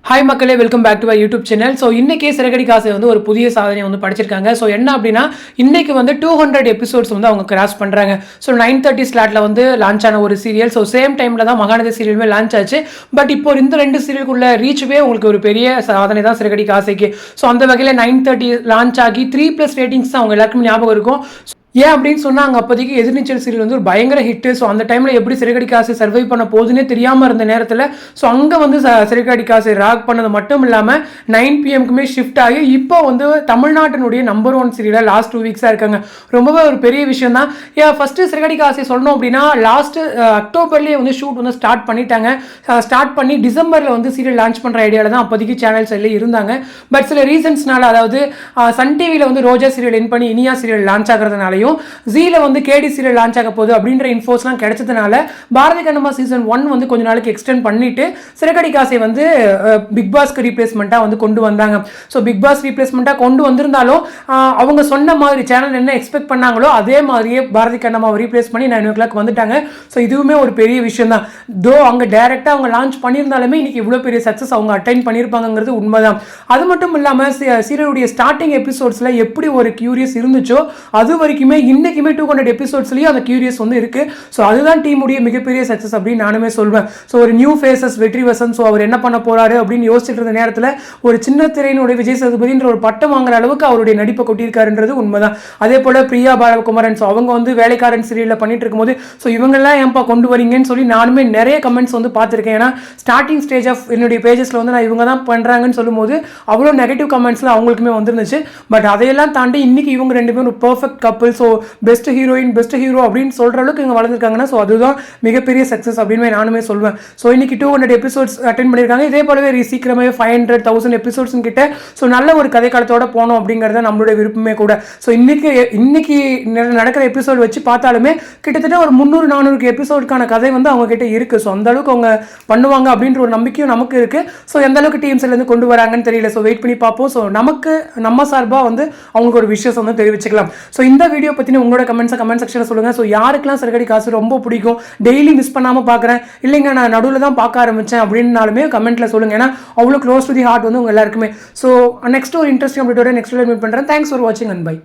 Hi மக்களே, welcome back to my YouTube channel. So இன்றைக்கே சிறகடி காசை வந்து ஒரு புதிய சாதனை வந்து படிச்சிருக்காங்க. ஸோ என்ன அப்படின்னா, இன்றைக்கி வந்து 200 எபிசோட்ஸ் வந்து அவங்க கிராஸ் பண்ணுறாங்க. ஸோ 9:30 ஸ்லாட்டில் வந்து லான்ச் ஆன ஒரு சீரியல். ஸோ சேம் டைமில் தான் மகாநதி சீரியலுமே லான்ச் ஆச்சு. பட் இப்போ இந்த ரெண்டு சீரியலுக்குள்ள ரீச்சுவே உங்களுக்கு ஒரு பெரிய சாதனை தான் சிறகடி காசைக்கு. ஸோ அந்த வகையில் 9:30 லான்ச் ஆகி 3+ ரேட்டிங்ஸ் தான் அவங்க எல்லாருக்குமே ஞாபகம் இருக்கும். ஏன் அப்படின்னு சொன்னால், அங்கே அப்போதைக்கு எதிர்நீச்சல் சீரியல் வந்து ஒரு பயங்கர ஹிட்டு. ஸோ அந்த டைமில் எப்படி சிறகடி காசு சர்வை பண்ண போகுதுன்னே தெரியாமல் இருந்த நேரத்தில் ஸோ அங்கே வந்து சிறகடி காசு ராக் பண்ணது மட்டும் இல்லாமல் 9 PM ஷிஃப்ட் ஆகி இப்போ வந்து தமிழ்நாட்டினுடைய நம்பர் 1 சீரியலாக லாஸ்ட் 2 வீக்ஸாக இருக்காங்க. ரொம்பவே ஒரு பெரிய விஷயம் தான். ஏன் ஃபஸ்ட்டு சிறகடி காசை சொல்லணும் அப்படின்னா, லாஸ்ட்டு அக்டோபர்லேயே வந்து ஷூட் வந்து ஸ்டார்ட் பண்ணிட்டாங்க. ஸ்டார்ட் பண்ணி டிசம்பரில் வந்து சீரியல் லான்ச் பண்ணுற ஐடியாவில் தான் அப்போதைக்கு சேனல்ஸ் எல்லாம் இருந்தாங்க. பட் சில ரீசன்ஸ்னால, அதாவது சன் டிவியில் வந்து ரோஜா சீரியல் என் பண்ணி இனியா சீரியல் லான்ச் ஆகிறதுனாலையும் ஜீல வந்து கேடி சீரியல் லான்ச் ஆக போகுது அப்படின்ற இன்ஃபோஸ்லாம் கிடைச்சதுனால பாரதி கண்ணம்மா சீசன் 1 வந்து கொஞ்ச நாளைக்கு எக்ஸ்டெண்ட் பண்ணிட்டு சிறகடி காசை வந்து பிக் பாஸ்க்கு ரீப்ளேஸ்மெண்ட்டாக வந்து கொண்டு வந்தாங்க. ஸோ பிக் பாஸ் ரீப்ளேஸ்மெண்ட்டாக கொண்டு வந்திருந்தாலும் அவங்க சொன்ன மாதிரி சேனல் என்ன எக்ஸ்பெக்ட் பண்ணாங்களோ அதே மாதிரியே பாரதி கண்ணம்மாவை ரீப்ளேஸ் பண்ணி 9 o'clock வந்துட்டாங்க. ஸோ இதுவுமே ஒரு பெரிய விஷயம் தான். தோ அங்கே டைரெக்டாக அவங்க லான்ச் பண்ணியிருந்தாலுமே இன்னைக்கு இவ்வளோ பெரிய சக்ஸஸ் அவங்க அட்டைன் பண்ணியிருப்பாங்கிறது உண்மைதான். அது மட்டும் இல்லாமல் சீரியலுடைய ஸ்டார்டிங் எபிசோட்ஸில் எப்படி ஒரு கியூரியஸ் இருந்துச்சோ அது வரைக்குமே இன்னைக்குமே 200 எபிசோட்ஸ்லயும் அந்த கியூரியஸ் வந்து இருக்கு. ஸோ அதுதான் டீமுடைய மிகப்பெரிய சக்ஸஸ் அப்படின்னு நானுமே சொல்வேன். ஸோ ஒரு நியூ ஃபேஸஸ் வெற்றி வசந்த், ஸோ அவர் என்ன பண்ண போறாரு அப்படின்னு யோசிச்சுட்டு இருந்த நேரத்தில் ஒரு சின்ன திரையினுடைய விஜய் சேதுபதின்ற ஒரு பட்டம் வாங்குற அளவுக்கு அவருடைய நடிப்பை கொட்டியிருக்காருன்றது உண்மைதான். அதே போல பிரியா பாலகுமாரன், ஸோ அவங்க வந்து வேலைக்காரன் சீரியலில் பண்ணிட்டு இருக்கும்போது ஸோ இவங்கெல்லாம் ஏன்பா கொண்டு வரீங்கன்னு சொல்லி நானுமே நிறைய கமெண்ட்ஸ் வந்து பார்த்துருக்கேன். ஏன்னா ஸ்டார்டிங் ஸ்டேஜ் ஆஃப் என்னுடைய பேஜஸில் வந்து நான் இவங்க தான் பண்ணுறாங்கன்னு சொல்லும்போது அவ்வளோ நெகட்டிவ் கமெண்ட்ஸ்லாம் அவங்களுக்குமே வந்துருந்துச்சு. பட் அதையெல்லாம் தாண்டி இன்னைக்கு இவங்க ரெண்டு பேரும் ஒரு perfect couple. So best heroine best hero அப்படின்னு சொல்கிற அளவுக்கு இங்கே வளர்ந்துருக்காங்கன்னா ஸோ அதுதான் மிகப்பெரிய சக்ஸஸ் அப்படின்னு நானுமே சொல்வேன். ஸோ இன்னைக்கு 200 எபிசோட்ஸ் அட்டென்ட் பண்ணியிருக்காங்க. இதே போலவே சீக்கிரமே 500,000 எபிசோட்ஸ் கிட்ட ஸோ நல்ல ஒரு கதை காலத்தோட போனோம் அப்படிங்கிறத நம்மளுடைய விருப்பமே கூட. ஸோ இன்னைக்கு நடக்கிற எபிசோட் வச்சு பார்த்தாலுமே கிட்டத்தட்ட ஒரு 300-400 எபிசோடுக்கான கதை வந்து அவங்க கிட்ட இருக்கு. ஸோ அந்த அளவுக்கு அவங்க பண்ணுவாங்க அப்படின்ற ஒரு நம்பிக்கையும் நமக்கு இருக்கு. ஸோ எந்த அளவுக்கு டீம்ஸ்லேருந்து கொண்டு வராங்கன்னு தெரியல. ஸோ வெயிட் பண்ணி பார்ப்போம். ஸோ நம்ம சார்பாக வந்து அவங்களுக்கு ஒரு விஷயம் வந்து தெரிவிச்சுக்கலாம். ஸோ இந்த வீடியோ பற்றின உங்களோட கமெண்ட் செக்ஷனில் சொல்லுங்கள். ஸோ யாருக்கெல்லாம் சிறகடி காசு ரொம்ப பிடிக்கும், டெய்லி மிஸ் பண்ணாமல் பார்க்குறேன், இல்லைங்க நான் நடுவில் தான் பார்க்க ஆரம்பித்தேன் அப்படின்னாலுமே கமெண்ட்டில் சொல்லுங்கள். ஏன்னா அவ்வளோ க்ளோஸ் டு தி ஹார்ட் வந்து உங்கள் எல்லாருக்குமே. ஸோ நெக்ஸ்ட் ஒரு இன்ட்ரெஸ்டிங் அப்டேட்டோட நெக்ஸ்ட் மீட் பண்ணுறேன். தேங்க்ஸ் ஃபார் வாட்சிங் அண்ட் பை.